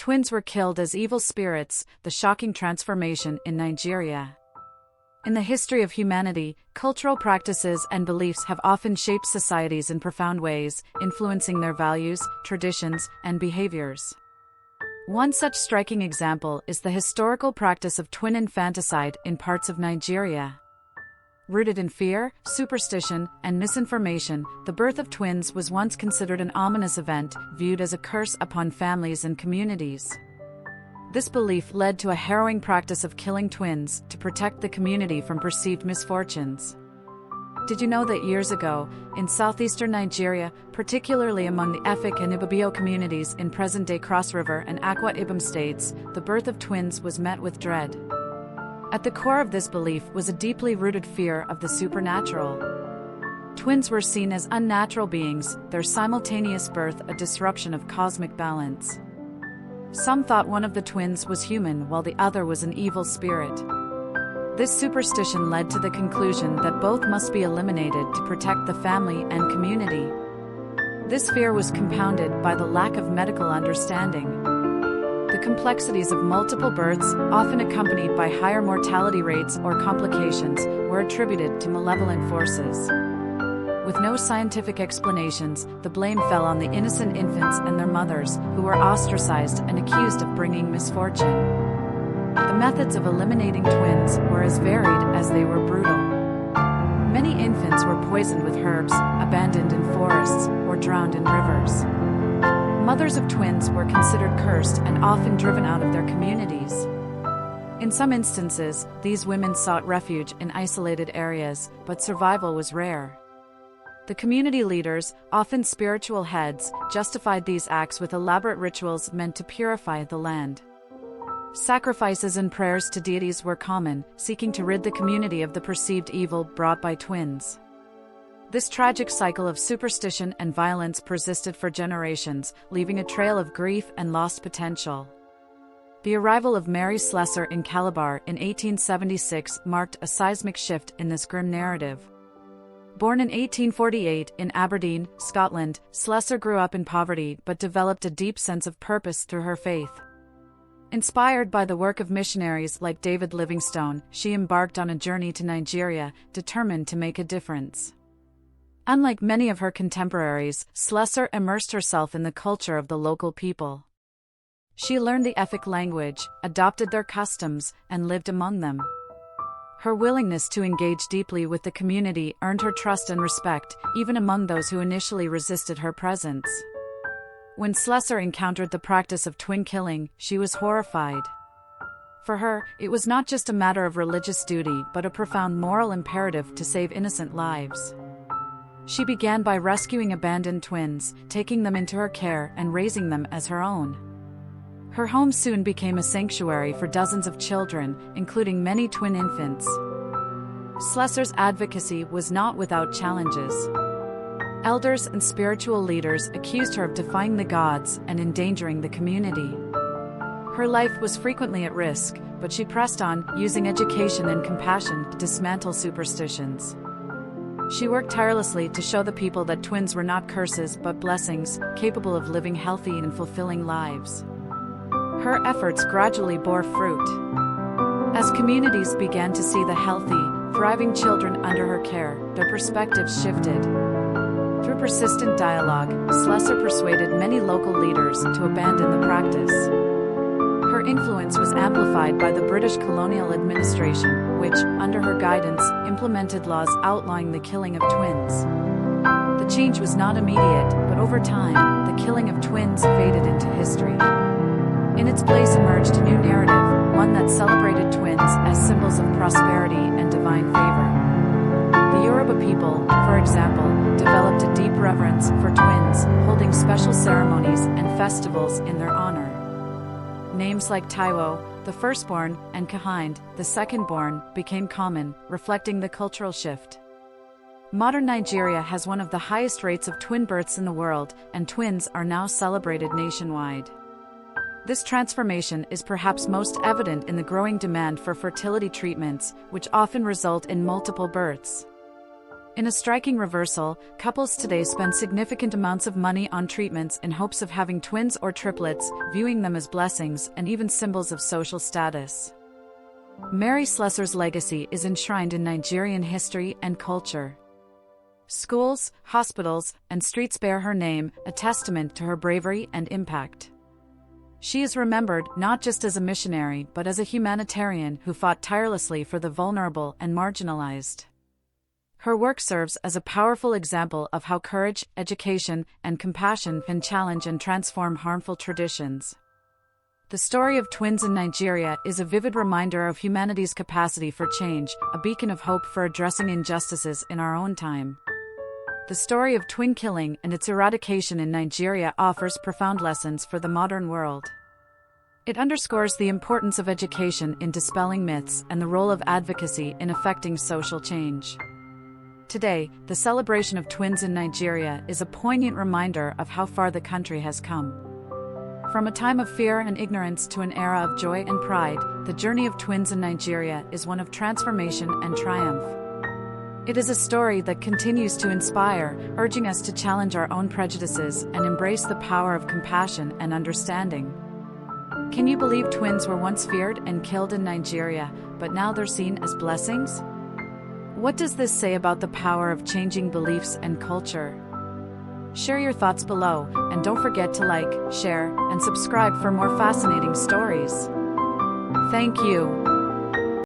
twins were killed as evil spirits, the shocking transformation in Nigeria. In the history of humanity, cultural practices and beliefs have often shaped societies in profound ways, influencing their values, traditions, and behaviors. One such striking example is the historical practice of twin infanticide in parts of Nigeria. Rooted in fear, superstition, and misinformation, the birth of twins was once considered an ominous event, viewed as a curse upon families and communities. This belief led to a harrowing practice of killing twins to protect the community from perceived misfortunes. Did you know that years ago, in southeastern Nigeria, particularly among the Efik and Ibibio communities in present-day Cross River and Akwa Ibom states, the birth of twins was met with dread? At the core of this belief was a deeply rooted fear of the supernatural. Twins were seen as unnatural beings, their simultaneous birth a disruption of cosmic balance. Some thought one of the twins was human while the other was an evil spirit. This superstition led to the conclusion that both must be eliminated to protect the family and community. This fear was compounded by the lack of medical understanding. The complexities of multiple births, often accompanied by higher mortality rates or complications, were attributed to malevolent forces. With no scientific explanations, the blame fell on the innocent infants and their mothers, who were ostracized and accused of bringing misfortune. The methods of eliminating twins were as varied as they were brutal. Many infants were poisoned with herbs, abandoned in forests, or drowned in rivers. Mothers of twins were considered cursed and often driven out of their communities. In some instances, these women sought refuge in isolated areas, but survival was rare. The community leaders, often spiritual heads, justified these acts with elaborate rituals meant to purify the land. Sacrifices and prayers to deities were common, seeking to rid the community of the perceived evil brought by twins. This tragic cycle of superstition and violence persisted for generations, leaving a trail of grief and lost potential. The arrival of Mary Slessor in Calabar in 1876 marked a seismic shift in this grim narrative. Born in 1848 in Aberdeen, Scotland, Slessor grew up in poverty but developed a deep sense of purpose through her faith. Inspired by the work of missionaries like David Livingstone, she embarked on a journey to Nigeria, determined to make a difference. Unlike many of her contemporaries, Slessor immersed herself in the culture of the local people. She learned the Efik language, adopted their customs, and lived among them. Her willingness to engage deeply with the community earned her trust and respect, even among those who initially resisted her presence. When Slessor encountered the practice of twin killing, she was horrified. For her, it was not just a matter of religious duty but a profound moral imperative to save innocent lives. She began by rescuing abandoned twins, taking them into her care and raising them as her own. Her home soon became a sanctuary for dozens of children, including many twin infants. Slessor's advocacy was not without challenges. Elders and spiritual leaders accused her of defying the gods and endangering the community. Her life was frequently at risk, but she pressed on, using education and compassion to dismantle superstitions. She worked tirelessly to show the people that twins were not curses but blessings, capable of living healthy and fulfilling lives. Her efforts gradually bore fruit. As communities began to see the healthy, thriving children under her care, their perspectives shifted. Through persistent dialogue, Slessor persuaded many local leaders to abandon the practice. Her influence was amplified by the British colonial administration, which, under her guidance, implemented laws outlawing the killing of twins. The change was not immediate, but over time, the killing of twins faded into history. In its place emerged a new narrative, one that celebrated twins as symbols of prosperity and divine favor. The Yoruba people, for example, developed a deep reverence for twins, holding special ceremonies and festivals in their honor. Names like Taiwo, the firstborn, and Kahind, the secondborn, became common, reflecting the cultural shift. Modern Nigeria has one of the highest rates of twin births in the world, and twins are now celebrated nationwide. This transformation is perhaps most evident in the growing demand for fertility treatments, which often result in multiple births. In a striking reversal, couples today spend significant amounts of money on treatments in hopes of having twins or triplets, viewing them as blessings and even symbols of social status. Mary Slessor's legacy is enshrined in Nigerian history and culture. Schools, hospitals, and streets bear her name, a testament to her bravery and impact. She is remembered not just as a missionary but as a humanitarian who fought tirelessly for the vulnerable and marginalized. Her work serves as a powerful example of how courage, education, and compassion can challenge and transform harmful traditions. The story of twins in Nigeria is a vivid reminder of humanity's capacity for change, a beacon of hope for addressing injustices in our own time. The story of twin killing and its eradication in Nigeria offers profound lessons for the modern world. It underscores the importance of education in dispelling myths and the role of advocacy in effecting social change. Today, the celebration of twins in Nigeria is a poignant reminder of how far the country has come. From a time of fear and ignorance to an era of joy and pride, the journey of twins in Nigeria is one of transformation and triumph. It is a story that continues to inspire, urging us to challenge our own prejudices and embrace the power of compassion and understanding. Can you believe twins were once feared and killed in Nigeria, but now they're seen as blessings? What does this say about the power of changing beliefs and culture? Share your thoughts below, and don't forget to like, share, and subscribe for more fascinating stories. Thank you.